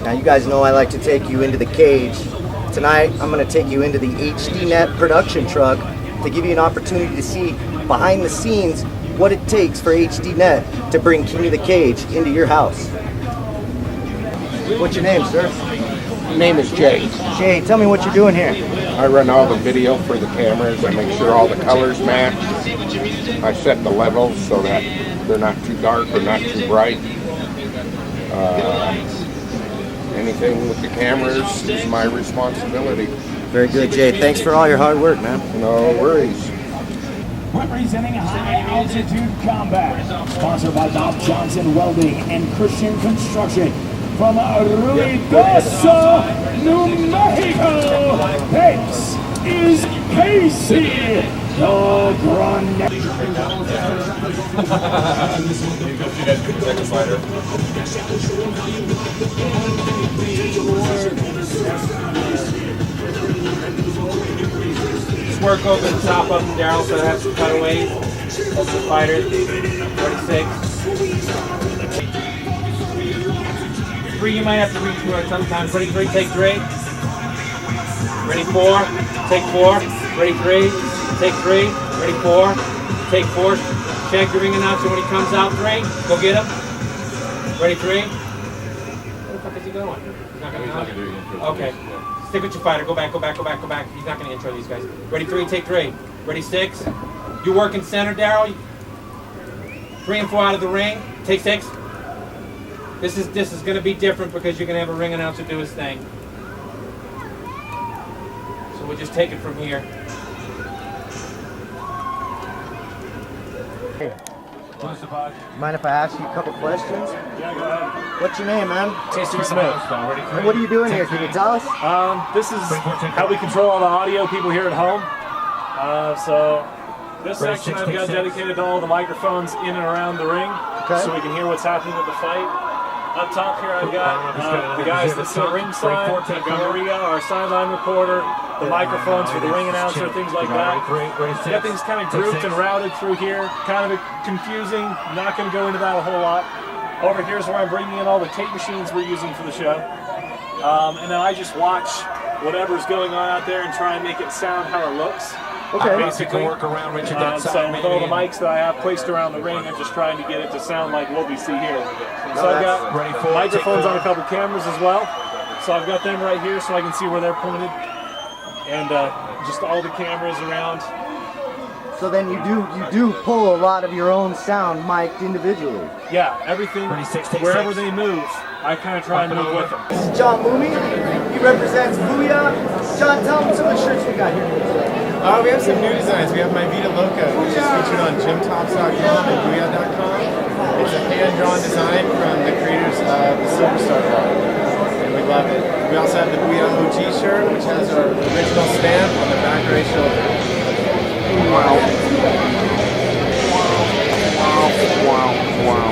Now you guys know I like to take you into the cage. Tonight I'm going to take you into the HDNet production truck to give you an opportunity to see behind the scenes what it takes for HDNet to bring King of the Cage into your house. What's your name, sir? My name is Jay. Jay, tell me what you're doing here. I run all the video for the cameras. I make sure all the colors match. I set the levels so that they're not too dark or not too bright. Anything with the cameras is my responsibility. Very good, Jay. Thanks for all your hard work, man. No worries. Representing high altitude combat, sponsored by Bob Johnson Welding and Christian Construction from Oropeza, New Mexico. This is Casey the Grande. Work over the top of them, Daryl, so it has some cutaways. That's the fighter. 46. 3, you might have to reach for it sometimes. Ready 3, take 3. Ready 4, take 4. Ready 3, take 3. Ready 4, take 4. Check your ring announcer when he comes out. 3, go get him. Ready 3. Where the fuck is he going? He's not going to. Okay. Stick with your fighter. Go back, go back, go back, go back. He's not going to intro these guys. Ready 3, take 3. Ready 6. You work in center, Daryl. 3 and 4 out of the ring. Take 6. This is going to be different because you're going to have a ring announcer do his thing. So we'll just take it from here. Mind if I ask you a couple questions? Yeah, go ahead. What's your name, man? Tasty Smith. And what are you doing here? Can you tell us? This is how we control all the audio people here at home. So this section I've got dedicated to all the microphones in and around the ring, so we can hear what's happening with the fight. Up top here I've got the guys that sit ringside. I've got Maria, our sideline reporter, the microphones for the ring announcer, things like that. Got things kind of grouped and routed through here. Kind of confusing. Not going to go into that a whole lot. Over here's where I'm bringing in all the tape machines we're using for the show. And then I just watch whatever's going on out there and try and make it sound how it looks. Okay. Basically, work around Richard so with all the mics that I have placed around the ring, I'm just trying to get it to sound like what we see here. So I've got microphones on a couple cameras as well. So I've got them right here so I can see where they're pointed. And just all the cameras around. So then you do pull a lot of your own sound mic'd individually. Yeah, everything, wherever they move, I kind of try and move with them. This is John Mooney. He represents Booyah. John, tell me some of the shirts we got here today. We have some new designs. We have my Vita Loca, which is featured on gymtops.com and Booyah.com. It's a hand-drawn design from the creators of the Silver Star bar, and we love it. We also have the Booyah OG shirt, which has our original stamp on the back right shoulder. Wow. Wow. Wow.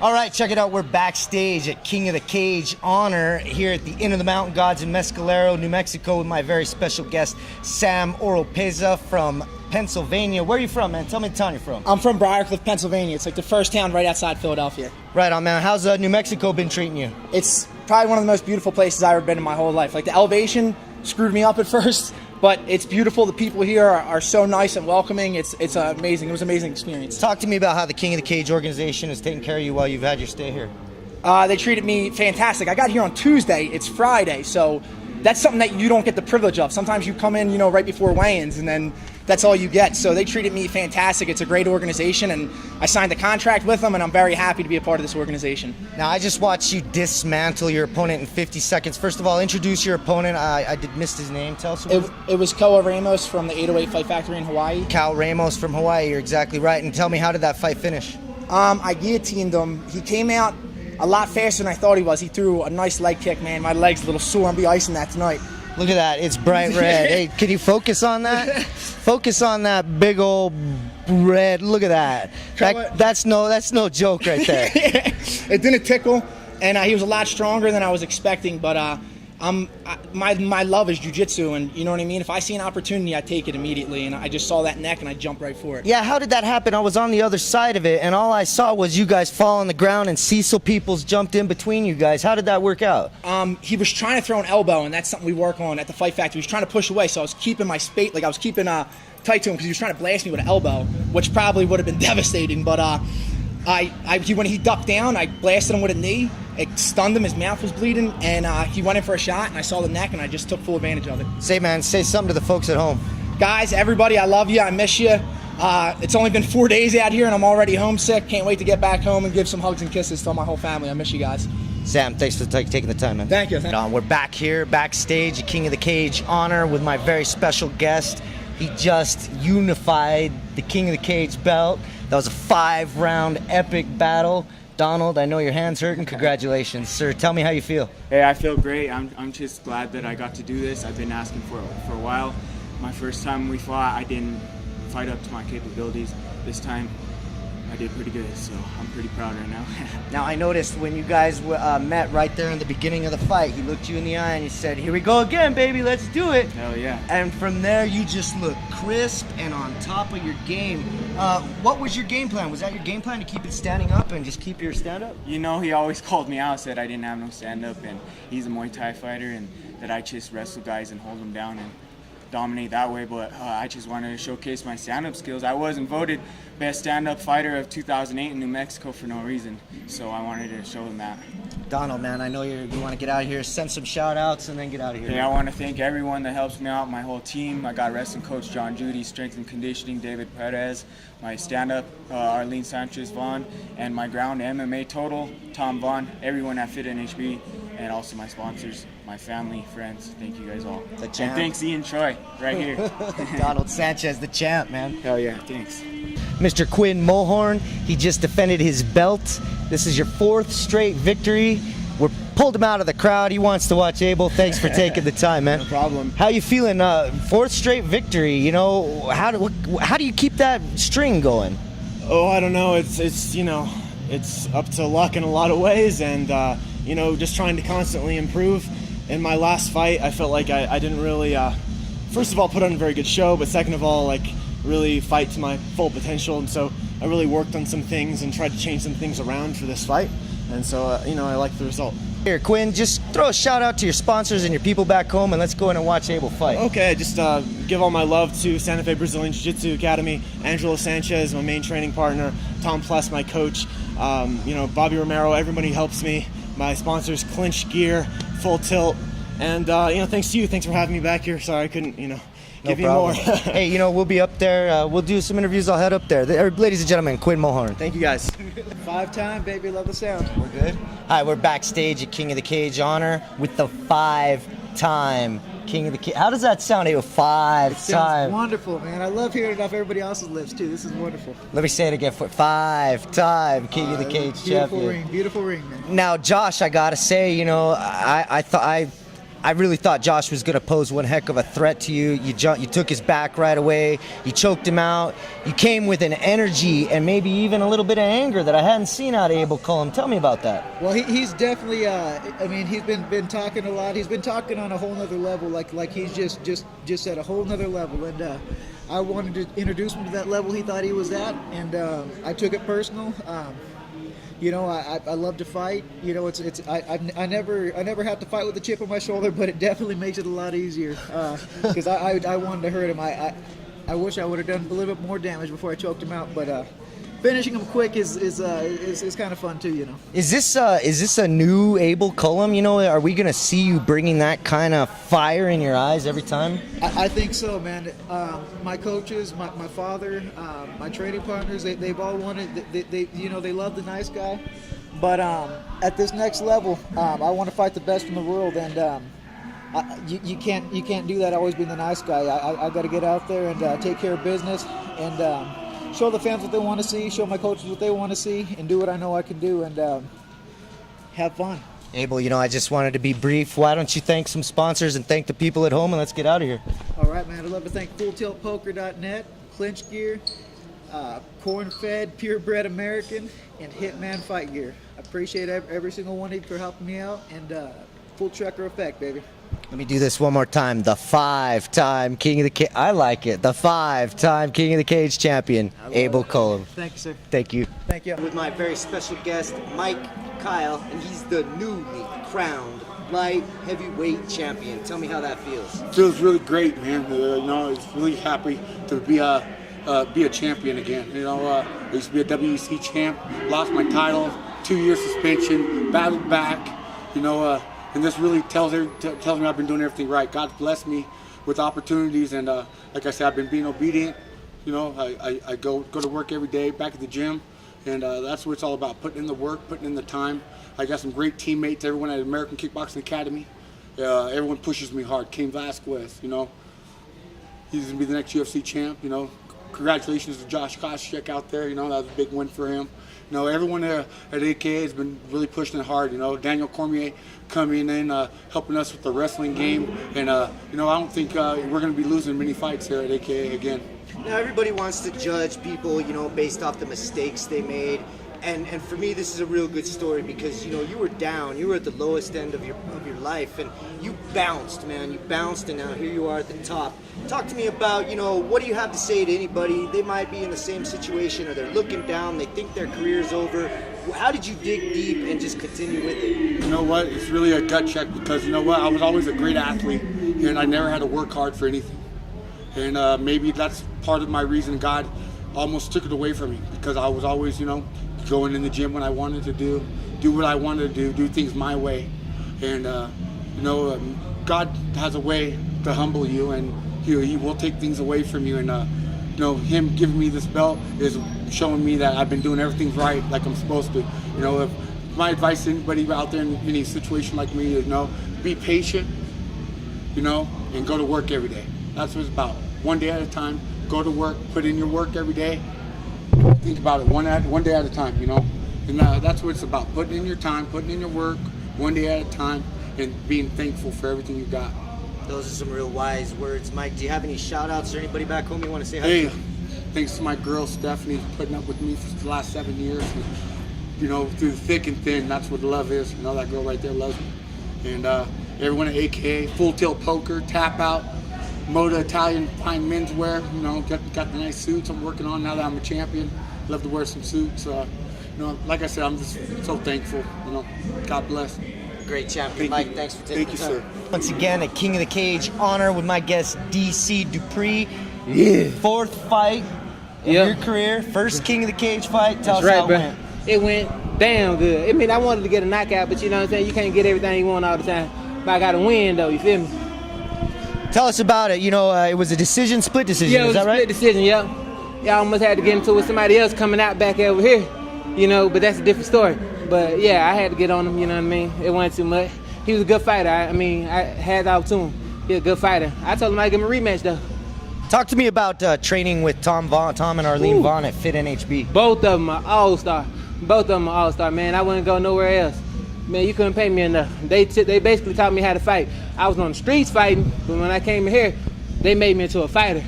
All right, check it out. We're backstage at King of the Cage Honor here at the Inn of the Mountain Gods in Mescalero, New Mexico, with my very special guest, Sam Oropeza from Pennsylvania. Where are you from, man? Tell me the town you're from. I'm from Briarcliff, Pennsylvania. It's like the first town right outside Philadelphia. Right on, man. How's New Mexico been treating you? It's probably one of the most beautiful places I've ever been in my whole life. Like, the elevation screwed me up at first, but it's beautiful. The people here are so nice and welcoming. It's amazing. It was an amazing experience. Talk to me about how the King of the Cage organization has taken care of you while you've had your stay here. They treated me fantastic. I got here on Tuesday. It's Friday, so that's something that you don't get the privilege of. Sometimes you come in, right before weigh-ins, and then that's all you get. So they treated me fantastic. It's a great organization, and I signed a contract with them, and I'm very happy to be a part of this organization. Now, I just watched you dismantle your opponent in 50 seconds. First of all, introduce your opponent. I missed his name. Tell us. It was Cal Ramos from the 808 Fight Factory in Hawaii. Cal Ramos from Hawaii. You're exactly right. And tell me, how did that fight finish? I guillotined him. He came out a lot faster than I thought he was. He threw a nice leg kick, man. My leg's a little sore. I'll be icing that tonight. Look at that. It's bright red. Hey, can you focus on that? Focus on that big old red. Look at that. That's no joke right there. It didn't tickle, and he was a lot stronger than I was expecting, but My love is jiu-jitsu, and you know what I mean? If I see an opportunity, I take it immediately, and I just saw that neck and I jumped right for it. Yeah, how did that happen? I was on the other side of it, and all I saw was you guys fall on the ground, and Cecil Peoples jumped in between you guys. How did that work out? He was trying to throw an elbow, and that's something we work on at the Fight Factory. He was trying to push away, so I was keeping my space, like I was keeping tight to him because he was trying to blast me with an elbow, which probably would have been devastating, but when he ducked down, I blasted him with a knee. It stunned him, his mouth was bleeding, and he went in for a shot, and I saw the neck, and I just took full advantage of it. Say something to the folks at home. Guys, everybody, I love you, I miss you. It's only been 4 days out here, and I'm already homesick. Can't wait to get back home and give some hugs and kisses to my whole family. I miss you guys. Sam, thanks for taking the time, man. Thank you. We're back here, backstage at King of the Cage honor with my very special guest. He just unified the King of the Cage belt. That was a 5-round epic battle. Donald, I know your hand's hurting. Congratulations, sir. Tell me how you feel. Hey, I feel great. I'm just glad that I got to do this. I've been asking for a while. My first time we fought, I didn't fight up to my capabilities. This time, I did pretty good, so I'm pretty proud right now. Now, I noticed when you guys met right there in the beginning of the fight, he looked you in the eye and he said, "Here we go again, baby, let's do it." Hell yeah. And from there, you just look crisp and on top of your game. What was your game plan? Was that your game plan to keep it standing up and just keep your stand-up? You know, he always called me out, said I didn't have no stand-up, and he's a Muay Thai fighter, and that I just wrestle guys and hold them down and dominate that way, but I just wanted to showcase my stand-up skills. I wasn't voted best stand-up fighter of 2008 in New Mexico for no reason, so I wanted to show them that. Donald, man, I know you want to get out of here, send some shout-outs, and then get out of here. Yeah, I want to thank everyone that helps me out, my whole team. I got wrestling coach John Judy, strength and conditioning David Perez, my stand-up Arlene Sanchez Vaughn, and my ground MMA Total, Tom Vaughn, everyone at Fit NHB, and also my sponsors, my family, friends. Thank you guys all. The champ. And thanks Ian Troy, right here. Donald Sanchez, the champ, man. Hell yeah, thanks. Mr. Quinn Mulhern, he just defended his belt. This is your 4th straight victory. We pulled him out of the crowd. He wants to watch Abel. Thanks for taking the time, man. No problem. How you feeling? 4th straight victory. You know, how do you keep that string going? Oh, I don't know. It's you know, it's up to luck in a lot of ways, and you know, just trying to constantly improve. In my last fight, I felt like I didn't really, first of all, put on a very good show, but second of all, like, really fight to my full potential, and so I really worked on some things and tried to change some things around for this fight, and so, you know, I like the result. Here, Quinn, just throw a shout out to your sponsors and your people back home, and let's go in and watch Abel fight. Okay, just give all my love to Santa Fe Brazilian Jiu-Jitsu Academy, Angelo Sanchez, my main training partner, Tom Pless, my coach, you know, Bobby Romero, everybody helps me, my sponsors, Clinch Gear, Full Tilt, and you know, thanks to you, thanks for having me back here. Sorry I couldn't, you know, give you more. Hey, you know, we'll be up there. We'll do some interviews. I'll head up there. Ladies and gentlemen, Quinn Mulhern. Thank you guys. 5-time, baby, love the sound. We're good. Hi, we're backstage at King of the Cage honor with the 5-time King of the Cage. How does that sound? 5-time. Sounds wonderful, man. I love hearing it off everybody else's lips too. This is wonderful. Let me say it again. 5-time King of the Cage champion. Beautiful ring, man. Now, Josh, I gotta say, you know, I really thought Josh was going to pose one heck of a threat to you. You took his back right away. You choked him out. You came with an energy and maybe even a little bit of anger that I hadn't seen out of Abel Cullum. Tell me about that. Well, he's definitely. I mean, he's been talking a lot. He's been talking on a whole nother level. Like he's just at a whole nother level. And I wanted to introduce him to that level he thought he was at. And I took it personal. You know, I love to fight. You know, I never have to fight with a chip on my shoulder, but it definitely makes it a lot easier. Because I wanted to hurt him. I wish I would have done a little bit more damage before I choked him out. But finishing him quick is kind of fun too. You know. Is this a new Abel Cullum? You know, are we gonna see you bringing that kind of fire in your eyes every time? I think so, man. My coaches, my father, my training partners, they've all wanted. They love the nice guy, but at this next level, I want to fight the best in the world, and you can't do that always being the nice guy. I got to get out there and take care of business and. Show the fans what they want to see, show my coaches what they want to see, and do what I know I can do, and have fun. Abel, you know, I just wanted to be brief. Why don't you thank some sponsors and thank the people at home, and let's get out of here. All right, man. I'd love to thank FullTiltPoker.net, Clinch Gear, Corn-Fed, Purebred American, and Hitman Fight Gear. I appreciate every single one of you for helping me out, and Full Trucker Effect, baby. Let me do this one more time. The 5-time King of the Cage. I like it. The 5-time King of the Cage champion, Abel Cullum. Thank you, sir. Thank you. Thank you. With my very special guest, Mike Kyle, and he's the newly crowned light heavyweight champion. Tell me how that feels. Feels really great, man. You know, it's really happy to be a champion again. You know, I used to be a WEC champ, lost my title, 2-year suspension, battled back. You know, and this really tells me I've been doing everything right. God blessed me with opportunities, and like I said, I've been being obedient. You know, I go to work every day, back at the gym, and that's what it's all about, putting in the work, putting in the time. I got some great teammates, everyone at American Kickboxing Academy. Everyone pushes me hard. Cain Vasquez, you know, he's going to be the next UFC champ, you know. Congratulations to Josh Kotc out there, you know, that was a big win for him. You know, everyone there at AKA has been really pushing it hard, you know. Daniel Cormier coming in, helping us with the wrestling game. And, you know, I don't think we're going to be losing many fights here at AKA again. Now, everybody wants to judge people, you know, based off the mistakes they made. And for me, this is a real good story because, you know, you were down. You were at the lowest end of your life, and you bounced, man. You bounced, and now here you are at the top. Talk to me about, you know, what do you have to say to anybody? They might be in the same situation, or they're looking down. They think their career's over. How did you dig deep and just continue with it? You know what? It's really a gut check because, you know what? I was always a great athlete, and I never had to work hard for anything. And maybe that's part of my reason God almost took it away from me because I was always, you know, going in the gym when I wanted to do what I wanted to do things my way. And, you know, God has a way to humble you, and he will take things away from you. And, you know, him giving me this belt is showing me that I've been doing everything right like I'm supposed to. You know, if my advice to anybody out there in any situation like me is, you know, be patient, you know, and go to work every day. That's what it's about. One day at a time, go to work, put in your work every day. Think about it one day at a time, you know. And that's what it's about, putting in your time, putting in your work, one day at a time, and being thankful for everything you got. Those are some real wise words. Mike, do you have any shout-outs or anybody back home you want to say hi Hey, to? thanks to my girl, Stephanie, for putting up with me for the last 7 years. And, you know, through thick and thin, that's what love is. You know, that girl right there loves me. And everyone at AKA, Full Tilt Poker, Tap Out, Moda Italian Fine Menswear, you know, got the nice suits I'm working on now that I'm a champion. Love to wear some suits. You know, like I said, I'm just so thankful. You know, God bless. Great champion, Mike. Thanks for taking the time. Thank you, sir. Once again, a King of the Cage honor with my guest, DC Dupree. Yeah. 4th fight of your career. First King of the Cage fight. Tell us how it went. It went damn good. I mean, I wanted to get a knockout, but you know what I'm saying? You can't get everything you want all the time. But I got to win, though. You feel me? Tell us about it. You know, it was a decision, split decision. Yeah, it was is that right? split decision, yep. Yeah, I almost had to get into it with somebody else coming out back over here, you know, but that's a different story. But yeah, I had to get on him, you know what I mean? It wasn't too much. He was a good fighter. I mean, I had off to him. He was a good fighter. I told him I'd give him a rematch, though. Talk to me about training with Tom and Arlene Vaughn at Fit NHB. Both of them are all-star. Both of them are all-star, man. I wouldn't go nowhere else. Man, you couldn't pay me enough. They basically taught me how to fight. I was on the streets fighting, but when I came here, they made me into a fighter.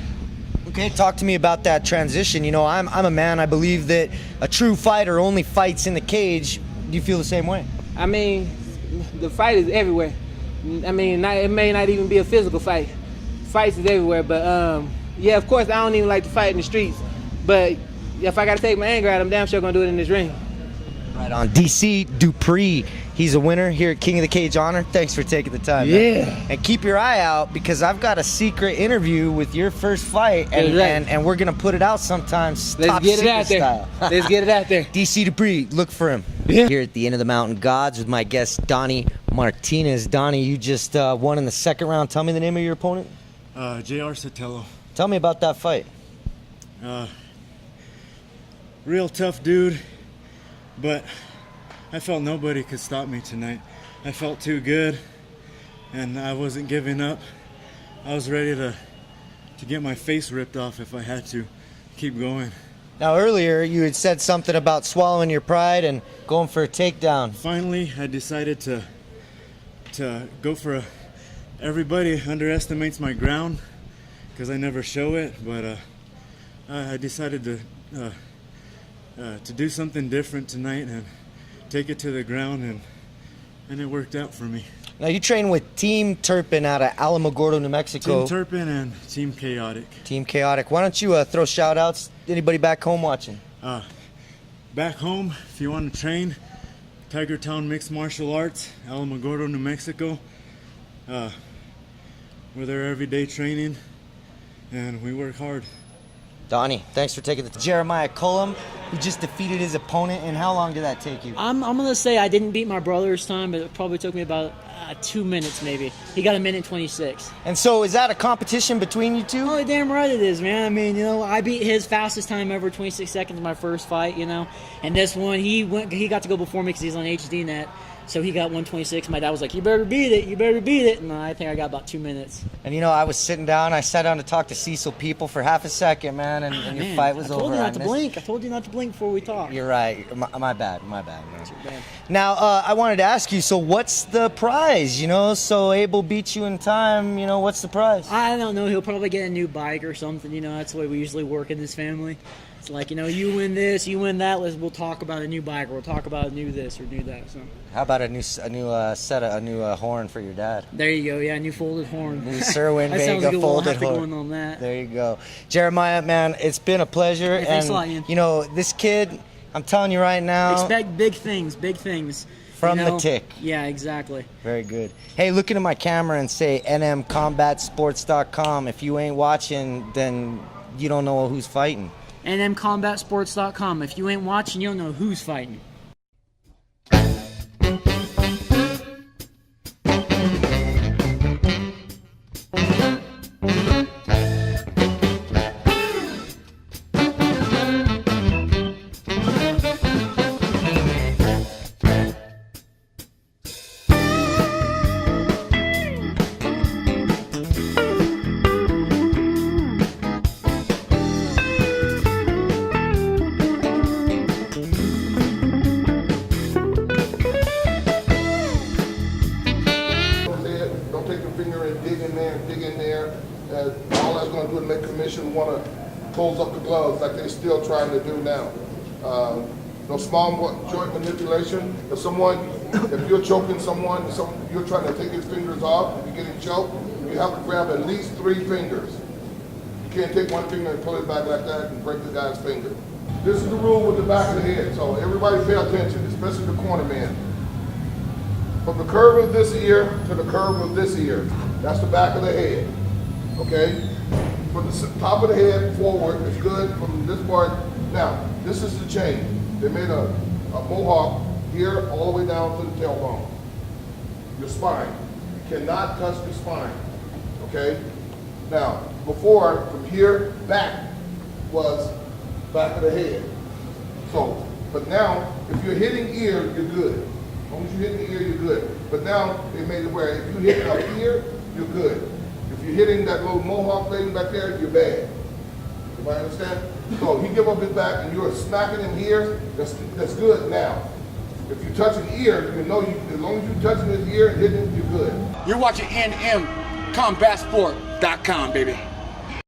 Okay, talk to me about that transition. You know, I'm a man. I believe that a true fighter only fights in the cage. Do you feel the same way? I mean, the fight is everywhere. I mean, it may not even be a physical fight. Fights is everywhere, but yeah, of course, I don't even like to fight in the streets. But if I got to take my anger out, I'm damn sure going to do it in this ring. Right on. DC Dupree. He's a winner here at King of the Cage Honor. Thanks for taking the time. Yeah. Man. And keep your eye out because I've got a secret interview with your first fight, and we're going to put it out sometime. Let's get it out there. Let's get it out there. DC Dupree, look for him. Yeah. Here at the End of the Mountain Gods with my guest, Donnie Martinez. Donnie, you just won in the 2nd round. Tell me the name of your opponent. J.R. Sotelo. Tell me about that fight. Real tough dude, but I felt nobody could stop me tonight. I felt too good, and I wasn't giving up. I was ready to get my face ripped off if I had to. Keep going. Now earlier you had said something about swallowing your pride and going for a takedown. Finally, I decided to go for a. Everybody underestimates my ground because I never show it, but I decided to do something different tonight and take it to the ground, and it worked out for me. Now you train with Team Turpin out of Alamogordo, New Mexico. Team Turpin and Team Chaotic. Team Chaotic. Why don't you throw shout outs? Anybody back home watching? Back home, if you want to train, Tiger Town Mixed Martial Arts, Alamogordo, New Mexico. We're there every day training, and we work hard. Donnie, thanks for taking the Jeremiah Cullum, who just defeated his opponent. And how long did that take you? I'm gonna say I didn't beat my brother's time, but it probably took me about 2 minutes maybe. He got 1:26. And so is that a competition between you two? Oh, damn right it is, man. I mean, you know, I beat his fastest time ever, 26 seconds in my first fight, you know. And this one, he got to go before me because he's on HDNet. So he got 1:26. My dad was like, you better beat it, you better beat it. And I think I got about 2 minutes. And you know, I was sitting down, I sat down to talk to Cecil People for half a second, man, and your fight was over. I told you not to blink. I told you not to blink before we talked. You're right. My bad, man. Now, I wanted to ask you, so what's the prize, you know? So Abel beat you in time, you know, what's the prize? I don't know. He'll probably get a new bike or something, you know. That's the way we usually work in this family. It's like, you know, you win this, you win that, we'll talk about a new bike, or we'll talk about a new this or new that. So. How about a new horn for your dad? There you go, yeah, new folded horn. New Serwin Vega folded horn. On that. There you go. Jeremiah, man, it's been a pleasure. Hey, thanks a lot, Ian. You know, this kid, I'm telling you right now. Expect big things, big things. From the tick. Yeah, exactly. Very good. Hey, look into my camera and say nmcombatsports.com. If you ain't watching, then you don't know who's fighting. nmcombatsports.com. If you ain't watching, you don't know who's fighting. Pulls up the gloves like they're still trying to do now. No small joint manipulation. If you're choking someone, you're trying to take his fingers off, if you're getting choked, you have to grab at least 3 fingers. You can't take one finger and pull it back like that and break the guy's finger. This is the rule with the back of the head, so everybody pay attention, especially the corner man. From the curve of this ear to the curve of this ear, that's the back of the head, okay? From the top of the head forward is good from this part. Now, this is the chain. They made a mohawk here all the way down to the tailbone. Your spine. You cannot touch the spine, okay? Now, before, from here back was back of the head. So, but now, if you're hitting ear, you're good. As long as you hit the ear, you're good. But now, they made it where if you hit up here, you're good. If you're hitting that little mohawk thing back there, you're bad. Everybody understand? So he give up his back and you're smacking him here, that's good now. If you touch an ear, you know as long as you're touching his ear and hitting him, you're good. You're watching nmcombatsport.com, baby.